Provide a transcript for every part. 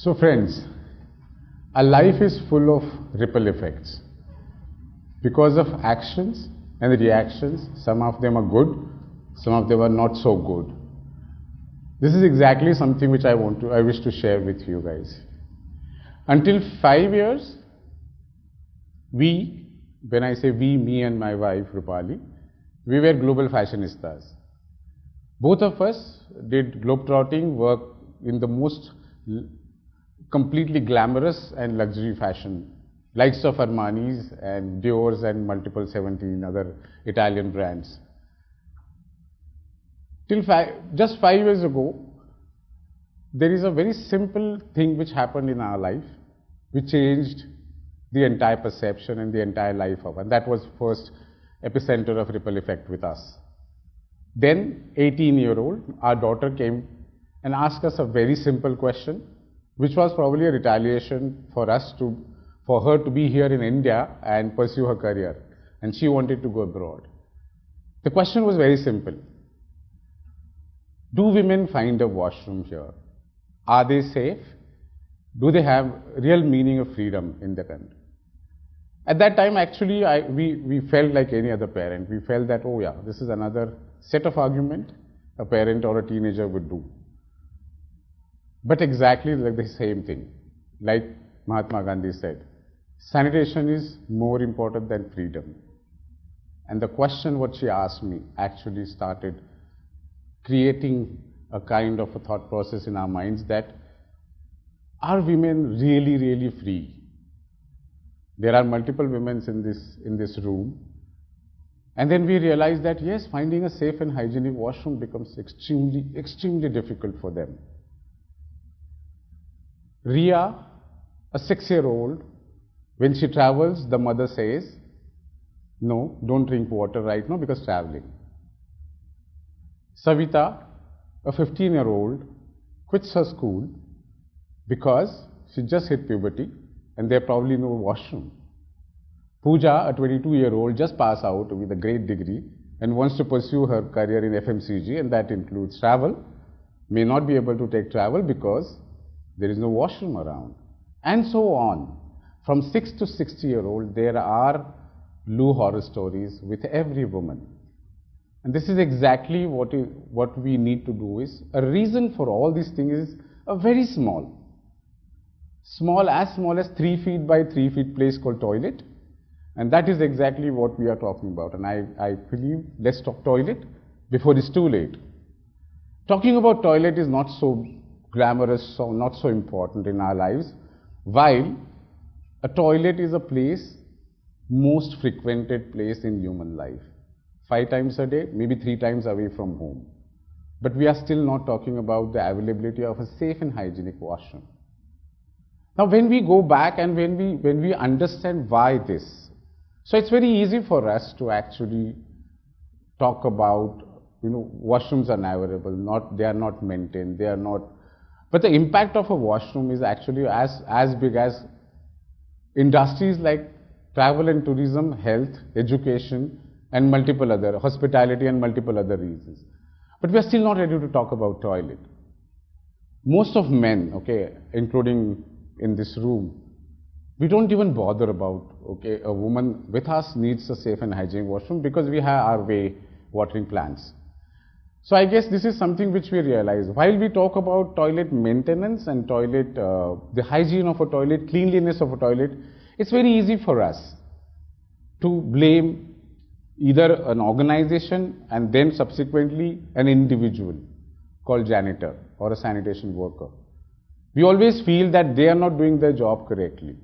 So friends, our life is full of ripple effects. Because of actions and reactions, some of them are good, some of them are not so good. This is exactly something which I wish to share with you guys. Until 5 years, when I say we, me and my wife Rupali, we were global fashionistas. Both of us did globetrotting work in the most completely glamorous and luxury fashion, likes of Armani's and Dior's and multiple 17 other Italian brands. Just 5 years ago, there is a very simple thing which happened in our life, which changed the entire perception and the entire life of us. And that was first epicenter of ripple effect with us. Then, 18-year-old, our daughter came and asked us a very simple question, which was probably a retaliation for her to be here in India and pursue her career. And she wanted to go abroad. The question was very simple. Do women find a washroom here? Are they safe? Do they have real meaning of freedom in the country? At that time, actually, we felt like any other parent. We felt that, oh yeah, this is another set of argument a parent or a teenager would do. But exactly like the same thing, like Mahatma Gandhi said, sanitation is more important than freedom. And the question what she asked me actually started creating a kind of a thought process in our minds that, are women really, really free? There are multiple women in this room. And then we realized that yes, finding a safe and hygienic washroom becomes extremely, extremely difficult for them. Ria, a 6-year-old, when she travels, the mother says, no, don't drink water right now because traveling. Savita, a 15-year-old, quits her school because she just hit puberty and there probably no washroom. Pooja, a 22-year-old, just passed out with a great degree and wants to pursue her career in FMCG, and that includes travel, may not be able to take travel because there is no washroom around, and so on. From 6 to 60-year-old, there are blue horror stories with every woman. And this is exactly what we need to do is, a reason for all these things is a very small as 3 feet by 3 feet place called toilet. And that is exactly what we are talking about. And I believe, let's talk toilet before it's too late. Talking about toilet is not so glamorous, so not so important in our lives, while a toilet is a place, most frequented place in human life. 5 times a day, maybe 3 times away from home. But we are still not talking about the availability of a safe and hygienic washroom. Now when we go back and when we understand why this, so it's very easy for us to actually talk about, washrooms are not available, they are not maintained, they are not. But the impact of a washroom is actually as big as industries like travel and tourism, health, education, and multiple other, hospitality and multiple other reasons. But we are still not ready to talk about toilet. Most of men, okay, including in this room, we don't even bother about, okay, a woman with us needs a safe and hygienic washroom because we have our way watering plants. So I guess this is something which we realize. While we talk about toilet maintenance and toilet, the hygiene of a toilet, cleanliness of a toilet, it's very easy for us to blame either an organization and then subsequently an individual called janitor or a sanitation worker. We always feel that they are not doing their job correctly.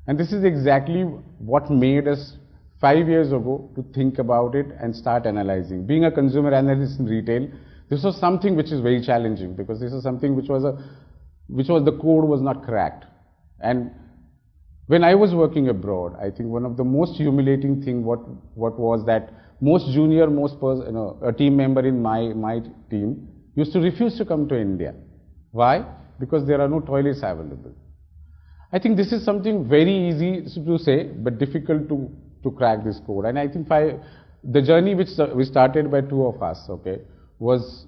And this is exactly what made us 5 years ago to think about it and start analyzing. Being a consumer analyst in retail, this was something which is very challenging because this is something which was the code was not cracked. And when I was working abroad, I think one of the most humiliating thing what was that most junior, a team member in my team used to refuse to come to India. Why? Because there are no toilets available. I think this is something very easy to say, but difficult to crack this code. And I think the journey which we started by 2 of us, okay, was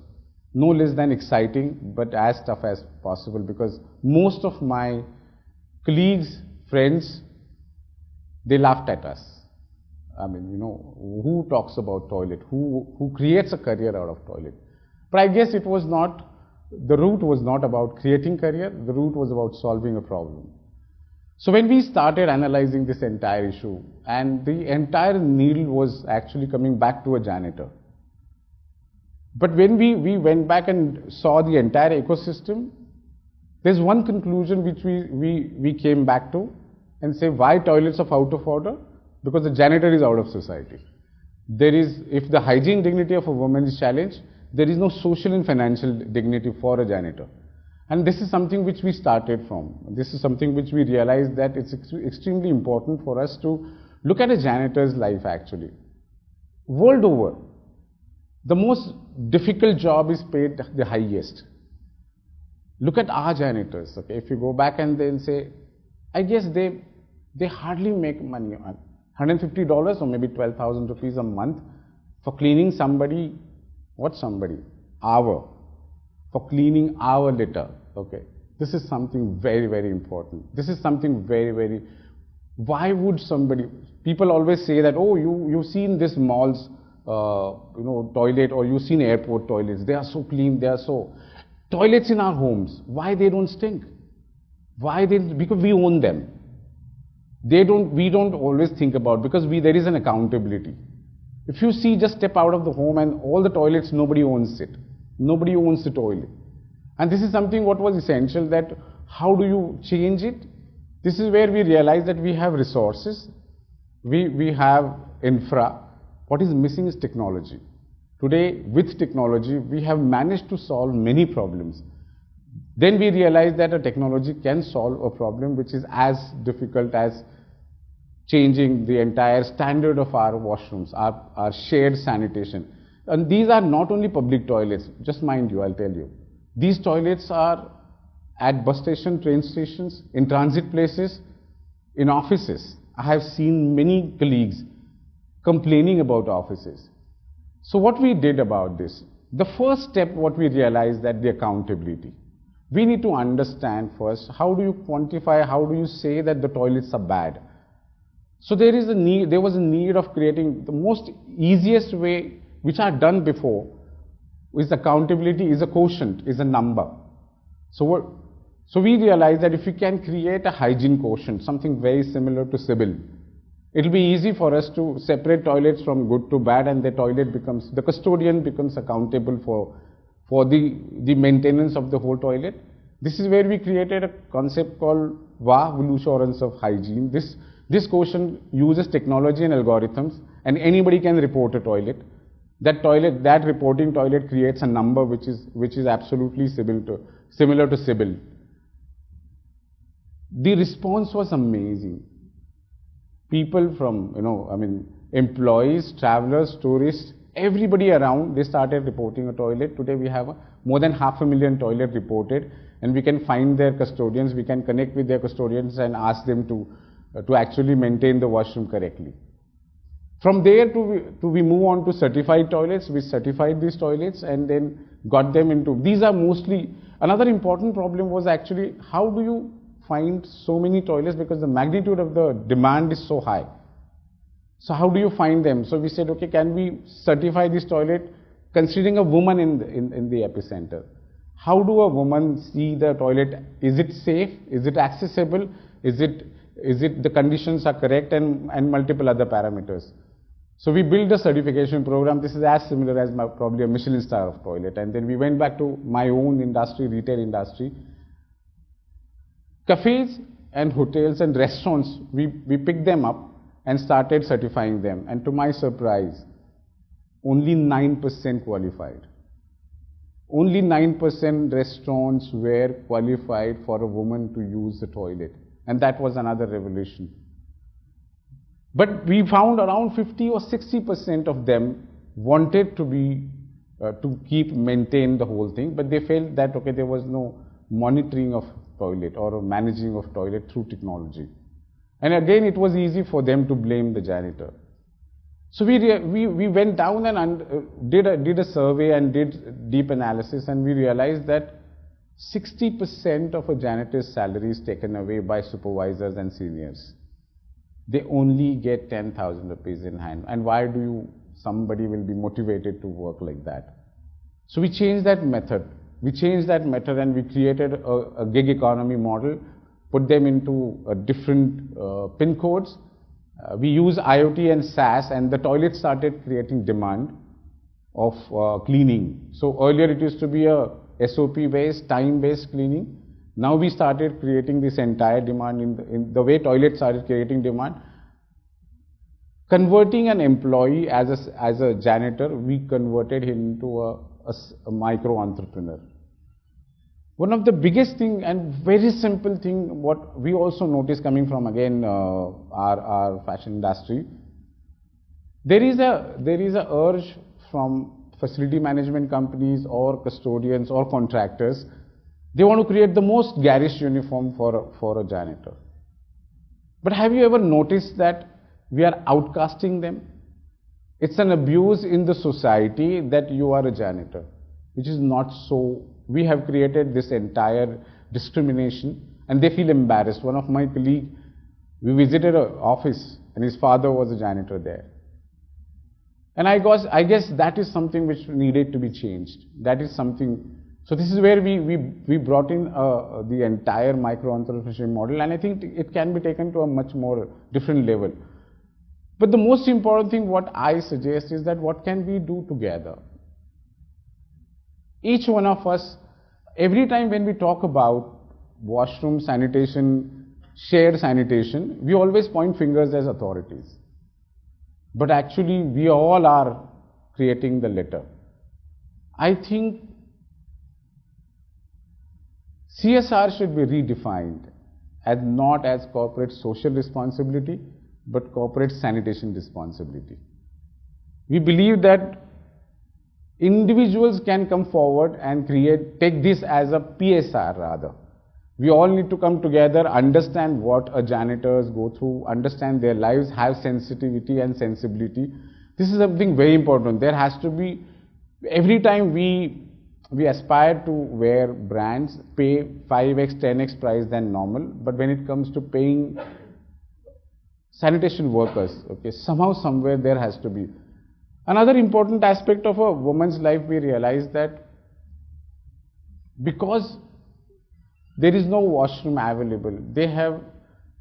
no less than exciting, but as tough as possible, because most of my colleagues, friends, they laughed at us. I mean, who talks about toilet? Who creates a career out of toilet? But I guess it was not, the route was not about creating career, the route was about solving a problem. So when we started analyzing this entire issue, and the entire needle was actually coming back to a janitor. But when we went back and saw the entire ecosystem, there's one conclusion which we came back to and say, why toilets are out of order? Because the janitor is out of society. If the hygiene dignity of a woman is challenged, there is no social and financial dignity for a janitor. And this is something which we started from. This is something which we realized that it's extremely important for us to look at a janitor's life actually. World over, the most difficult job is paid the highest. Look at our janitors. Okay, if you go back and then say, I guess they hardly make money, $150 or maybe 12,000 rupees a month for cleaning somebody. What somebody? For cleaning our litter. Okay, this is something very, very important. This is something very, very. Why would somebody? People always say that, oh, you've seen this mall's toilet, or you've seen airport toilets. They are so clean. They are so. Toilets in our homes. Why they don't stink? Because we own them. We don't always think about, because there is an accountability. If you see, just step out of the home and all the toilets, nobody owns it. Nobody owns the toilet. And this is something what was essential, that how do you change it? This is where we realize that we have resources, we have infra. What is missing is technology. Today, with technology, we have managed to solve many problems. Then we realize that a technology can solve a problem which is as difficult as changing the entire standard of our washrooms, our shared sanitation. And these are not only public toilets, just mind you, I'll tell you. These toilets are at bus station, train stations, in transit places, in offices. I have seen many colleagues complaining about offices. So what we did about this, the first step what we realized, that the accountability. We need to understand first, how do you quantify, how do you say that the toilets are bad? So there was a need of creating the most easiest way, which are done before, is accountability, is a quotient, is a number. So we realized that if we can create a hygiene quotient, something very similar to Sybil, it will be easy for us to separate toilets from good to bad, and the custodian becomes accountable for the maintenance of the whole toilet. This is where we created a concept called VA, Value Assurance of Hygiene. This quotient uses technology and algorithms, and anybody can report a toilet. That reporting toilet creates a number which is absolutely similar to Sybil. The response was amazing. People from, employees, travelers, tourists, everybody around, they started reporting a toilet. Today we have more than 500,000 toilets reported, and we can find their custodians, we can connect with their custodians and ask them to actually maintain the washroom correctly. From there we move on to certified toilets. We certified these toilets and then got them into, these are mostly, another important problem was actually, how do you find so many toilets, because the magnitude of the demand is so high. So how do you find them? So we said, okay, can we certify this toilet considering a woman in the epicenter? How do a woman see the toilet? Is it safe? Is it accessible? Is it the conditions are correct, and multiple other parameters? So we built a certification program. This is as similar as probably a Michelin star of toilet. And then we went back to my own industry, retail industry. Cafes and hotels and restaurants, we picked them up and started certifying them. And to my surprise, only 9% qualified. Only 9% restaurants were qualified for a woman to use the toilet. And that was another revolution. But we found around 50 or 60% of them wanted to maintain the whole thing, but they felt that, okay, there was no monitoring of toilet or managing of toilet through technology. And again, it was easy for them to blame the janitor. So we went down and did a survey and did deep analysis, and we realized that 60% of a janitor's salary is taken away by supervisors and seniors. They only get 10,000 rupees in hand. And why somebody will be motivated to work like that? So we changed that method. We changed that method and we created a gig economy model, put them into different PIN codes. We use IoT and SaaS, and the toilet started creating demand of cleaning. So earlier it used to be a SOP based, time based cleaning. Now we started creating this entire demand in the way toilets started creating demand. Converting an employee as a janitor, we converted him into a micro entrepreneur. One of the biggest thing and very simple thing, what we also notice coming from again our fashion industry, there is a urge from facility management companies or custodians or contractors. They want to create the most garish uniform for a janitor. But have you ever noticed that we are outcasting them? It's an abuse in the society that you are a janitor, which is not so. We have created this entire discrimination and they feel embarrassed. One of my colleagues, we visited an office and his father was a janitor there. And I guess that is something which needed to be changed. That is something. So this is where we brought in the entire micro-entrepreneurship model, and I think it can be taken to a much more different level. But the most important thing what I suggest is that what can we do together? Each one of us, every time when we talk about washroom sanitation, shared sanitation, we always point fingers as authorities. But actually we all are creating the litter. I think CSR should be redefined as not as corporate social responsibility, but corporate sanitation responsibility. We believe that individuals can come forward and take this as a PSR rather. We all need to come together, understand what a janitors go through, understand their lives, have sensitivity and sensibility. This is something very important. There has to be, every time we aspire to wear brands, pay 5x, 10x price than normal, but when it comes to paying sanitation workers, okay, somehow, somewhere there has to be. Another important aspect of a woman's life, we realize that because there is no washroom available, they have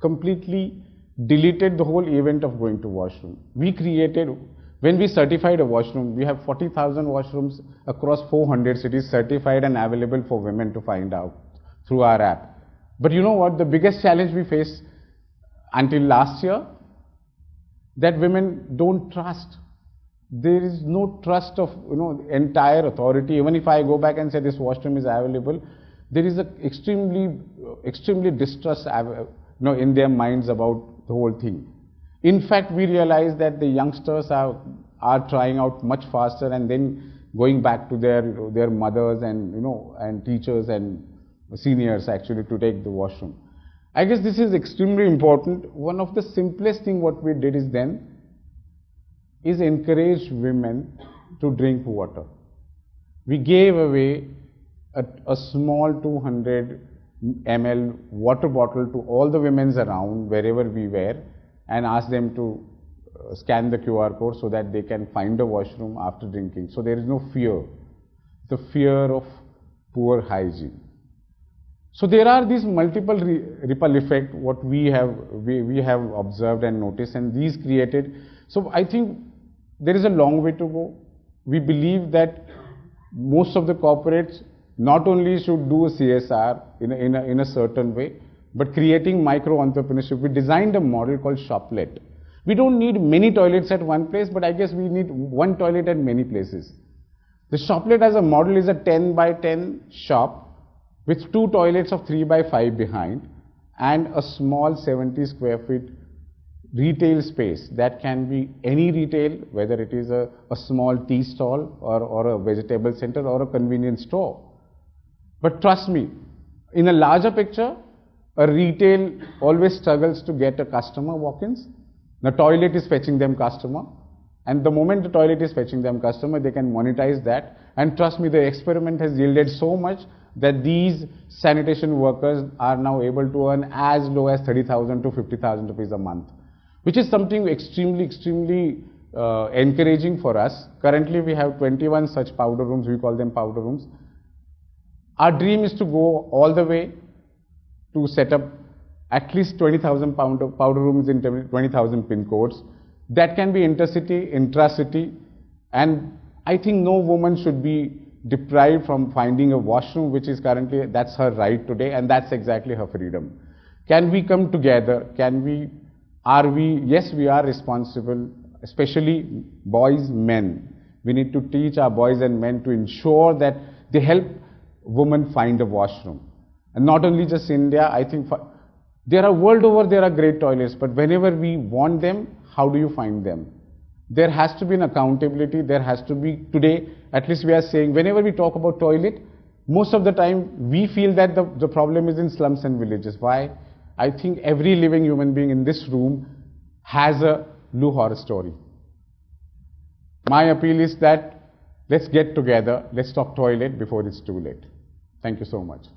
completely deleted the whole event of going to washroom. We created, when we certified a washroom, we have 40,000 washrooms across 400 cities certified and available for women to find out through our app. But you know what, the biggest challenge we face until last year, that women don't trust. There is no trust of entire authority. Even if I go back and say this washroom is available, there is a extremely distrust in their minds about the whole thing. In fact, we realize that the youngsters are trying out much faster and then going back to their mothers and teachers and seniors actually to take the washroom. I guess this is extremely important. One of the simplest thing what we did is encourage women to drink water. We gave away a small 200 ml water bottle to all the women around wherever we were and asked them to scan the QR code so that they can find a washroom after drinking. So there is no fear, the fear of poor hygiene. So there are these multiple ripple effect what we have observed and noticed, and these created. So I think there is a long way to go. We believe that most of the corporates not only should do a CSR in a certain way, but creating micro entrepreneurship. We designed a model called shoplet. We don't need many toilets at one place, but I guess we need one toilet at many places. The shoplet as a model is a 10 by 10 shop with 2 toilets of 3 by 5 behind and a small 70 square feet retail space that can be any retail, whether it is a small tea stall or a vegetable center or a convenience store. But trust me, in a larger picture, a retail always struggles to get a customer walk-ins. The toilet is fetching them customer. And the moment the toilet is fetching them customer, they can monetize that. And trust me, the experiment has yielded so much that these sanitation workers are now able to earn as low as 30,000 to 50,000 rupees a month, which is something extremely encouraging for us. Currently, we have 21 such powder rooms. We call them powder rooms. Our dream is to go all the way to set up at least 20,000 powder rooms in 20,000 pin codes. That can be intercity, intracity, and I think no woman should be deprived from finding a washroom, which is currently, that's her right today, and that's exactly her freedom. Can we come together? Yes, we are responsible, especially boys, men. We need to teach our boys and men to ensure that they help women find a washroom. And not only just India, I think there are world over, there are great toilets, but whenever we want them, how do you find them? There has to be an accountability. There has to be, today, at least we are saying, whenever we talk about toilet, most of the time we feel that the problem is in slums and villages. Why? I think every living human being in this room has a blue horror story. My appeal is that let's get together, let's talk toilet before it's too late. Thank you so much.